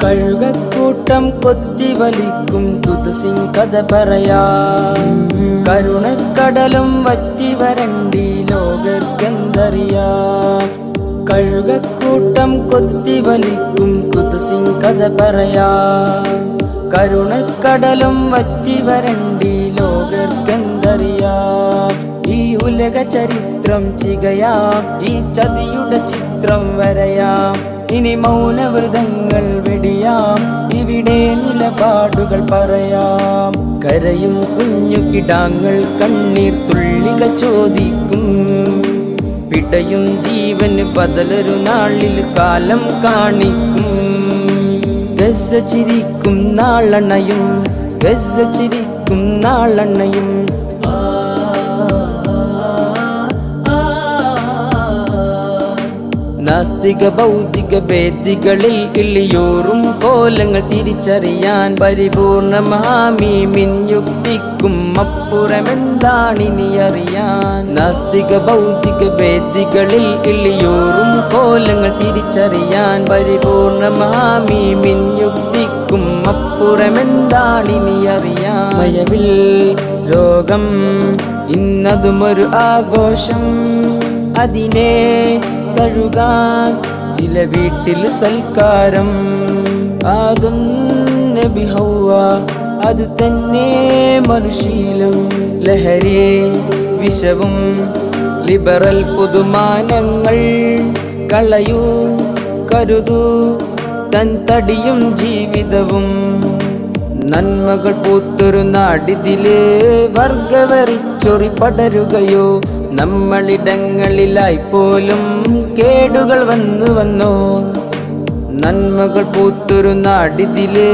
കഴുകക്കൂട്ടം കൊത്തിവലിക്കും കുതുസിൻ കഥ പറയാം. കരുണക്കടലും വറ്റി വരണ്ടി ലോകർക്കെന്തറിയാം. കഴുകക്കൂട്ടം കൊത്തിവലിക്കും കുതുസിൻ കഥ പറയാം. കരുണക്കടലും വറ്റി വരണ്ടി ലോകർക്കെന്തറിയാം. ഈ ഉലക ചരിത്രം ചികയാം, ഈ ചതിയുടെ ചിത്രം വരയാം. ഇനി മൗനവ്രതങ്ങൾ വെടിയാം, ഇവിടെ നിലപാടുകൾ പറയാം. കരയും കുഞ്ഞു കിടാങ്ങൾ കണ്ണീർ തുള്ളികൾ ചോദിക്കും. പിടയും ജീവന് ബദലൊരു നാളിൽ കാലം കാണിക്കും. ഗസ ചിരിക്കും നാളണയും, ഗസ ചിരിക്കും നാളണയും. നാസ്തിക ഭൗതിക വേദികളിൽ ഇളിയോറും കോലങ്ങൾ തിരിച്ചറിയാൻ പരിപൂർണമാമീമിൻ യുക്തിക്കും അപ്പുറമെന്താണിനി അറിയാൻ. നാസ്തിക ഭൗതിക വേദികളിൽ ഇളിയോറും കോലങ്ങൾ തിരിച്ചറിയാൻ പരിപൂർണമാമീമിൻ യുക്തിക്കും അപ്പുറമെന്താണിനി അറിയാൻ. മഴവിൽ രോഗം ഇന്നതുമൊരു ആഘോഷം, അതിനെ തഴുകാൻ ചില വീട്ടിൽ സൽക്കാരം. ആദം നബി ഹൗവ അത് തന്നെ മനുശീലം. ലഹരി വിഷവും ലിബറൽ പുതുമാനങ്ങൾ കളയൂ, കരുതൂ തൻ തടിയും ജീവിതവും. നന്മകൾ പൂത്തൊരു നാടിതില് വർഗവെറിച്ചൊറി പടരുകയോ. നമ്മളിടങ്ങളിലായി പോലും കേടുകൾ വന്നോ. നന്മകൾ പൂത്തൊരു നാടിതില്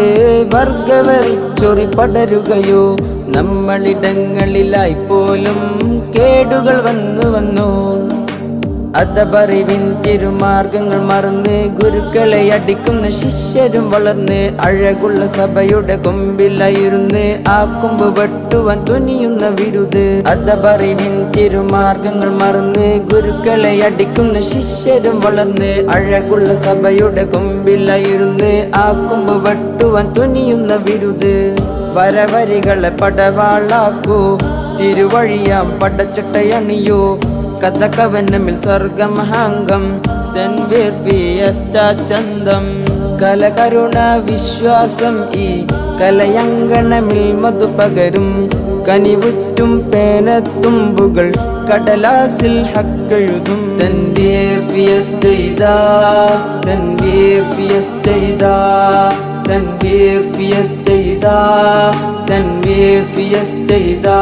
വർഗവെറിച്ചൊറി പടരുകയോ. നമ്മളിടങ്ങളിലായി പോലും കേടുകൾ വന്നോ. അതപറിവിൻ തിരുമാർഗങ്ങൾ മറന്ന് ഗുരുക്കളെ അടിക്കുന്ന ശിഷ്യരും വളർന്ന് അഴകുള്ള സഭയുടെ കൊമ്പിലായിരുന്ന് ആ കൊമ്പ് വെട്ടുവാൻ തുനിയുന്ന വിരുദ്. അതപറിവിൻ തിരുമാർഗങ്ങൾ മറന്ന് ഗുരുക്കളെ അടിക്കുന്ന ശിഷ്യരും വളർന്ന് അഴകുള്ള സഭയുടെ കൊമ്പിലായിരുന്ന് ആ കൊമ്പ് വെട്ടുവാൻ തുനിയുന്ന വിരുദ്. വരവരികളെ പടവാളാക്കൂ, തിരുവഴിയാം പടച്ചട്ടയണിയോ. കഥകവനമിൽ സ്വർഗമഹാംഗം തൻവീർ ഫിയസ്റ്റ ചന്തം. കലകരുണ വിശ്വാസം ഈ കലയങ്കണമിൽ മധുപകരും. കനിവുറ്റും പേനത്തുമ്പുകൾ കടലാസിൽ ഹക്കെഴുതും. തൻവീർ ഫിയസ്റ്റ ഇദാ, തൻവീർ ഫിയസ്റ്റ ഇദാ, തൻവീർ ഫിയസ്റ്റ ഇദാ, തൻവീർ ഫിയസ്റ്റ ഇദാ.